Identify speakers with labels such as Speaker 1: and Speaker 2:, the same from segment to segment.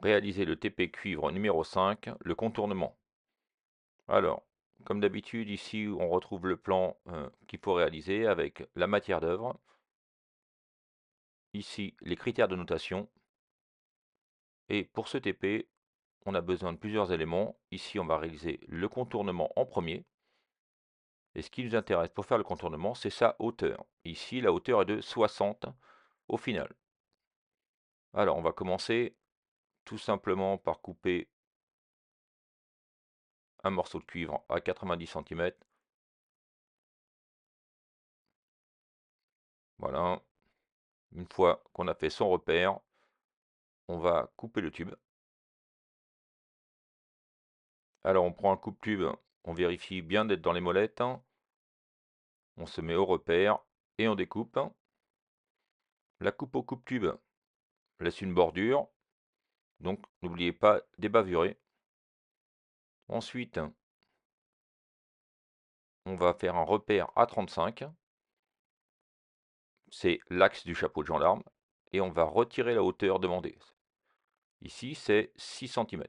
Speaker 1: Réaliser le TP cuivre numéro 5, le contournement. Alors, comme d'habitude, ici on retrouve le plan qu'il faut réaliser avec la matière d'œuvre. Ici, les critères de notation. Et pour ce TP, on a besoin de plusieurs éléments. Ici, on va réaliser le contournement en premier. Et ce qui nous intéresse pour faire le contournement, c'est sa hauteur. Ici, la hauteur est de 60 au final. Alors, on va commencer tout simplement par couper un morceau de cuivre à 90 cm. Voilà. Une fois qu'on a fait son repère, on va couper le tube. Alors, on prend un coupe-tube, on vérifie bien d'être dans les molettes. On se met au repère et on découpe. La coupe au coupe-tube laisse une bordure, donc n'oubliez pas d'ébavurer. Ensuite, on va faire un repère à 35. C'est l'axe du chapeau de gendarme. Et on va retirer la hauteur demandée. Ici, c'est 6 cm.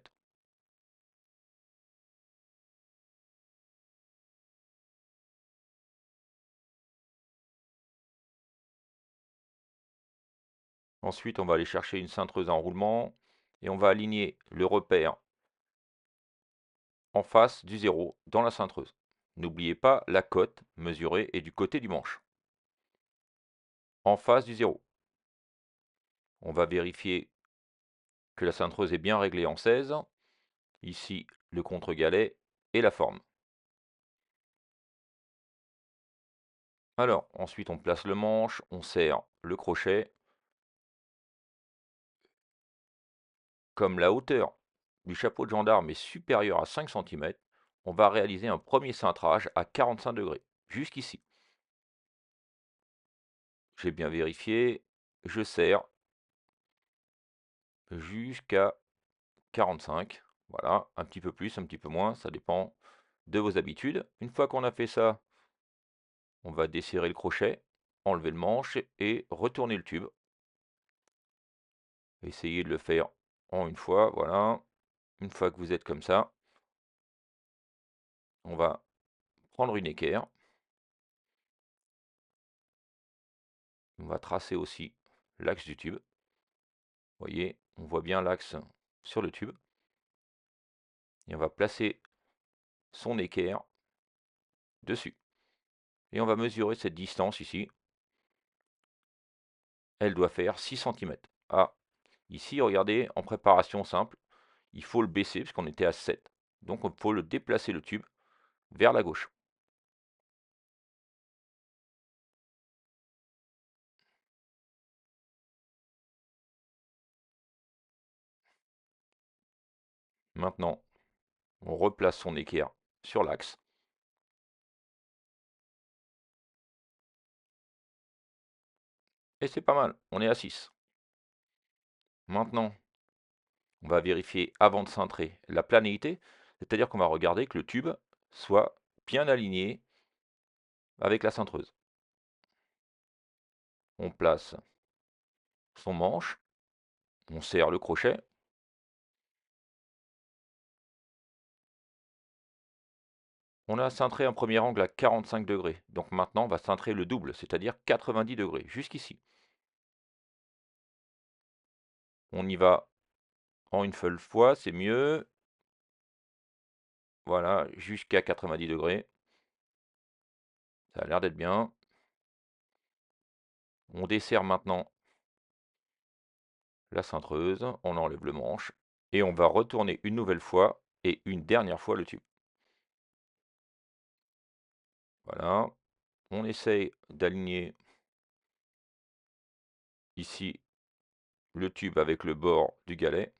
Speaker 1: Ensuite, on va aller chercher une cintreuse à enroulement et on va aligner le repère en face du 0 dans la cintreuse. N'oubliez pas, la cote mesurée est du côté du manche, en face du 0. On va vérifier que la cintreuse est bien réglée en 16. Ici, le contre-galet et la forme. Alors, ensuite, on place le manche, on serre le crochet. Comme la hauteur du chapeau de gendarme est supérieure à 5 cm, on va réaliser un premier cintrage à 45 degrés, jusqu'ici. J'ai bien vérifié, je serre jusqu'à 45. Voilà, un petit peu plus, un petit peu moins, ça dépend de vos habitudes. Une fois qu'on a fait ça, on va desserrer le crochet, enlever le manche et retourner le tube. Essayez de le faire en une fois, voilà. Une fois que vous êtes comme ça, on va prendre une équerre. On va tracer aussi l'axe du tube. Vous voyez, on voit bien l'axe sur le tube. Et on va placer son équerre dessus. Et on va mesurer cette distance ici. Elle doit faire 6 cm. Ah, ici, regardez, en préparation simple, il faut le baisser parce qu'on était à 7. Donc il faut le déplacer le tube vers la gauche. Maintenant, on replace son équerre sur l'axe. Et c'est pas mal, on est à 6. Maintenant, on va vérifier avant de cintrer la planéité, c'est-à-dire qu'on va regarder que le tube soit bien aligné avec la cintreuse. On place son manche, on serre le crochet. On a cintré un premier angle à 45 degrés. Donc maintenant, on va cintrer le double, c'est-à-dire 90 degrés, jusqu'ici. On y va en une seule fois, c'est mieux. Voilà, jusqu'à 90 degrés. Ça a l'air d'être bien. On desserre maintenant la cintreuse, on enlève le manche et on va retourner une nouvelle fois et une dernière fois le tube. Voilà, on essaye d'aligner ici le tube avec le bord du galet.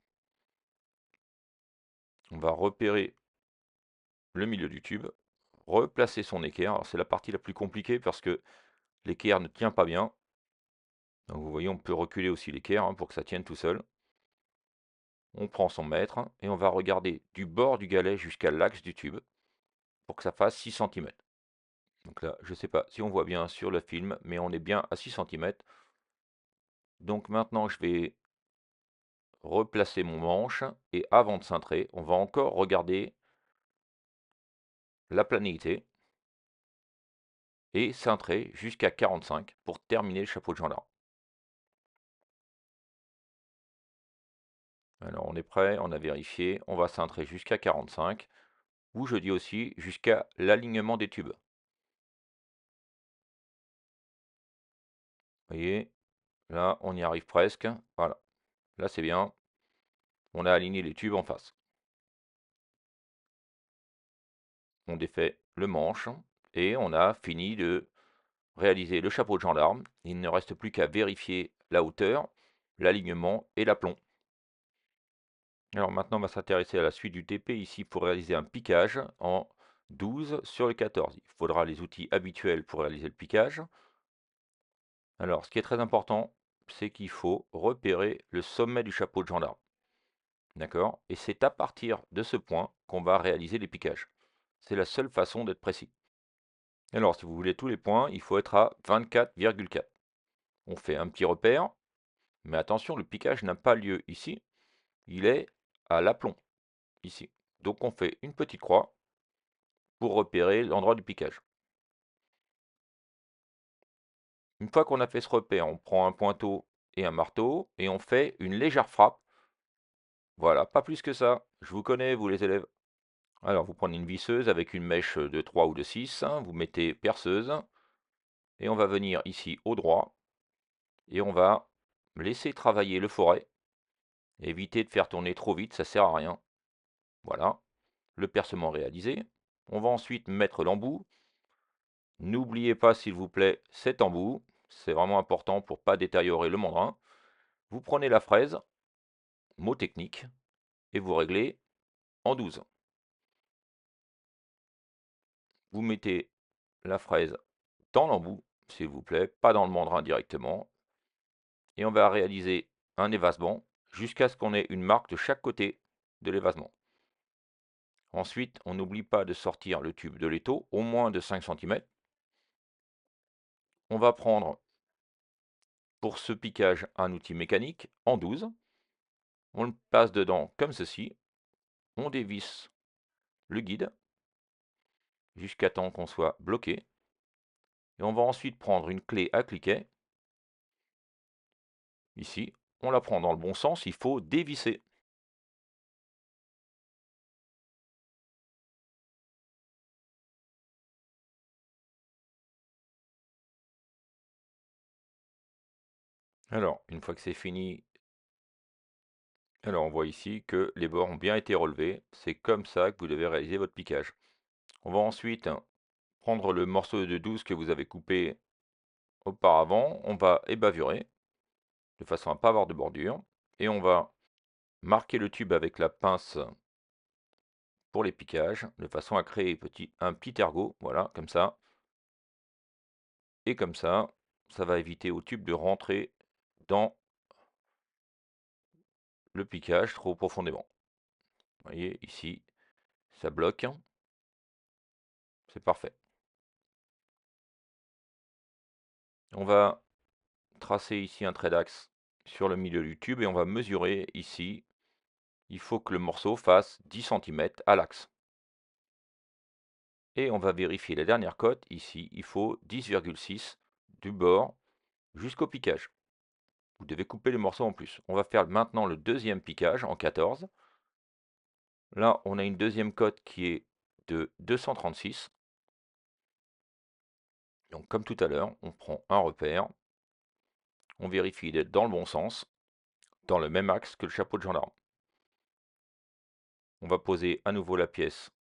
Speaker 1: On va repérer le milieu du tube, replacer son équerre. Alors c'est la partie la plus compliquée parce que l'équerre ne tient pas bien. Donc vous voyez, on peut reculer aussi l'équerre pour que ça tienne tout seul. On prend son mètre et on va regarder du bord du galet jusqu'à l'axe du tube pour que ça fasse 6 cm. Donc là, je ne sais pas si on voit bien sur le film, mais on est bien à 6 cm. Donc maintenant, je vais replacer mon manche et avant de cintrer, on va encore regarder la planéité et cintrer jusqu'à 45 pour terminer le chapeau de gendarme. Alors on est prêt, on a vérifié, on va cintrer jusqu'à 45 ou je dis aussi jusqu'à l'alignement des tubes. Vous voyez, là on y arrive presque, voilà, là c'est bien, on a aligné les tubes en face. On défait le manche et on a fini de réaliser le chapeau de gendarme. Il ne reste plus qu'à vérifier la hauteur, l'alignement et l'aplomb. Alors maintenant, on va s'intéresser à la suite du TP ici pour réaliser un piquage en 12 sur le 14. Il faudra les outils habituels pour réaliser le piquage. Alors, ce qui est très important, c'est qu'il faut repérer le sommet du chapeau de gendarme. D'accord? Et c'est à partir de ce point qu'on va réaliser les piquages. C'est la seule façon d'être précis. Alors, si vous voulez tous les points, il faut être à 24,4. On fait un petit repère, mais attention, le piquage n'a pas lieu ici, il est à l'aplomb, ici. Donc on fait une petite croix pour repérer l'endroit du piquage. Une fois qu'on a fait ce repère, on prend un pointeau et un marteau et on fait une légère frappe. Voilà, pas plus que ça. Je vous connais, vous les élèves. Alors vous prenez une visseuse avec une mèche de 3 ou de 6, hein, vous mettez perceuse et on va venir ici au droit et on va laisser travailler le forêt. Évitez de faire tourner trop vite, ça sert à rien. Voilà, le percement réalisé. On va ensuite mettre l'embout. N'oubliez pas, s'il vous plaît, cet embout. C'est vraiment important pour ne pas détériorer le mandrin. Vous prenez la fraise, mot technique, et vous réglez en 12. Vous mettez la fraise dans l'embout, s'il vous plaît, pas dans le mandrin directement. Et on va réaliser un évasement jusqu'à ce qu'on ait une marque de chaque côté de l'évasement. Ensuite, on n'oublie pas de sortir le tube de l'étau, au moins de 5 cm. On va prendre pour ce piquage un outil mécanique en 12. On le passe dedans comme ceci. On dévisse le guide jusqu'à temps qu'on soit bloqué. Et on va ensuite prendre une clé à cliquet. Ici, on la prend dans le bon sens, il faut dévisser. Alors, une fois que c'est fini, alors on voit ici que les bords ont bien été relevés. C'est comme ça que vous devez réaliser votre piquage. On va ensuite prendre le morceau de 12 que vous avez coupé auparavant. On va ébavurer de façon à ne pas avoir de bordure. Et on va marquer le tube avec la pince pour les piquages, de façon à créer un petit ergot, voilà, comme ça. Et comme ça va éviter au tube de rentrer dans le piquage trop profondément. Vous voyez, ici, ça bloque, c'est parfait. On va tracer ici un trait d'axe sur le milieu du tube et on va mesurer ici. Il faut que le morceau fasse 10 cm à l'axe. Et on va vérifier la dernière cote. Ici, il faut 10,6 du bord jusqu'au piquage. Vous devez couper les morceaux en plus. On va faire maintenant le deuxième piquage en 14. Là, on a une deuxième cote qui est de 236. Donc comme tout à l'heure, on prend un repère, on vérifie d'être dans le bon sens, dans le même axe que le chapeau de gendarme. On va poser à nouveau la pièce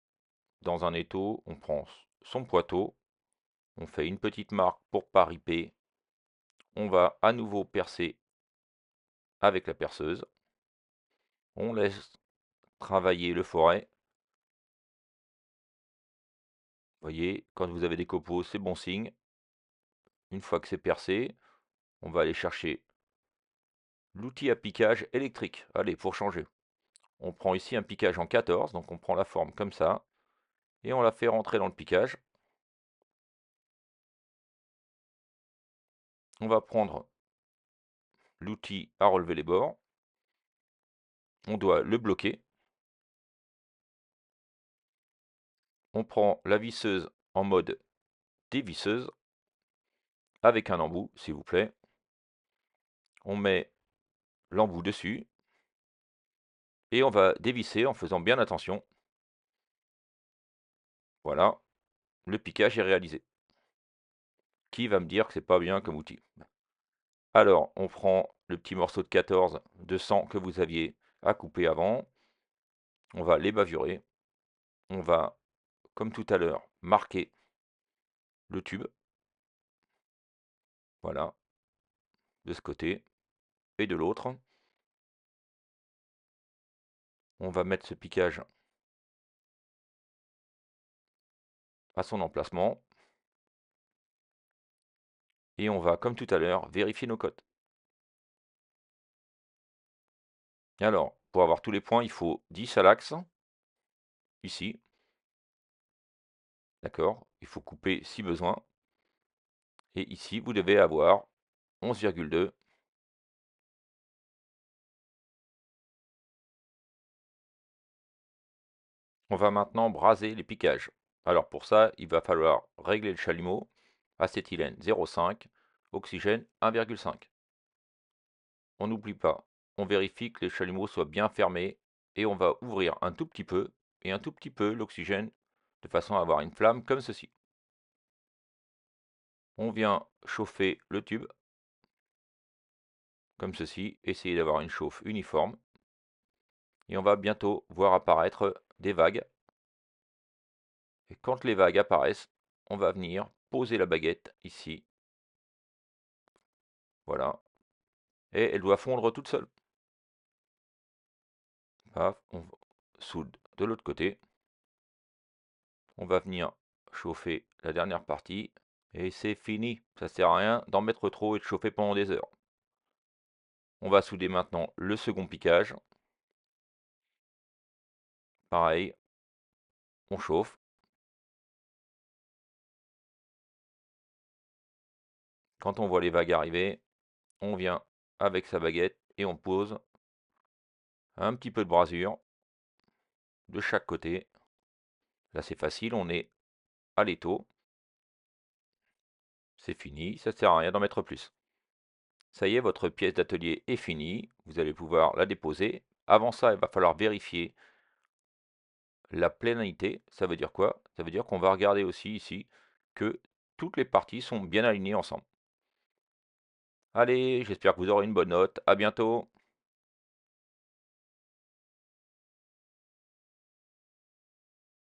Speaker 1: dans un étau, on prend son poiteau, on fait une petite marque pour pas riper, on va à nouveau percer avec la perceuse, on laisse travailler le forêt. Vous voyez, quand vous avez des copeaux, c'est bon signe. Une fois que c'est percé, on va aller chercher l'outil à piquage électrique. Allez, pour changer. On prend ici un piquage en 14, donc on prend la forme comme ça, et on la fait rentrer dans le piquage. On va prendre l'outil à relever les bords, On doit le bloquer. On prend la visseuse en mode dévisseuse avec un embout, s'il vous plaît. On met l'embout dessus et on va dévisser en faisant bien attention. Voilà, le piquage est réalisé. Qui va me dire que c'est pas bien comme outil? Alors, on prend le petit morceau de 14 de sang que vous aviez à couper avant. On va les bavurer. On va, comme tout à l'heure, marquer le tube. Voilà, de ce côté et de l'autre. On va mettre ce piquage à son emplacement. Et on va, comme tout à l'heure, vérifier nos cotes. Alors, pour avoir tous les points, il faut 10 à l'axe, ici. D'accord? Il faut couper si besoin. Et ici, vous devez avoir 11,2. On va maintenant braser les piquages. Alors pour ça, il va falloir régler le chalumeau. Acétylène 0,5, oxygène 1,5. On n'oublie pas, on vérifie que les chalumeaux soient bien fermés et on va ouvrir un tout petit peu et un tout petit peu l'oxygène de façon à avoir une flamme comme ceci. On vient chauffer le tube comme ceci, essayer d'avoir une chauffe uniforme et on va bientôt voir apparaître des vagues. Et quand les vagues apparaissent, on va venir poser la baguette ici. Voilà. Et elle doit fondre toute seule. Paf, on soude de l'autre côté. On va venir chauffer la dernière partie. Et c'est fini. Ça sert à rien d'en mettre trop et de chauffer pendant des heures. On va souder maintenant le second piquage. Pareil, on chauffe. Quand on voit les vagues arriver, on vient avec sa baguette et on pose un petit peu de brasure de chaque côté. Là c'est facile, on est à l'étau. C'est fini, ça sert à rien d'en mettre plus. Ça y est, votre pièce d'atelier est finie. Vous allez pouvoir la déposer. Avant ça, il va falloir vérifier la plénalité. Ça veut dire quoi? Ça veut dire qu'on va regarder aussi ici que toutes les parties sont bien alignées ensemble. Allez, j'espère que vous aurez une bonne note. À bientôt.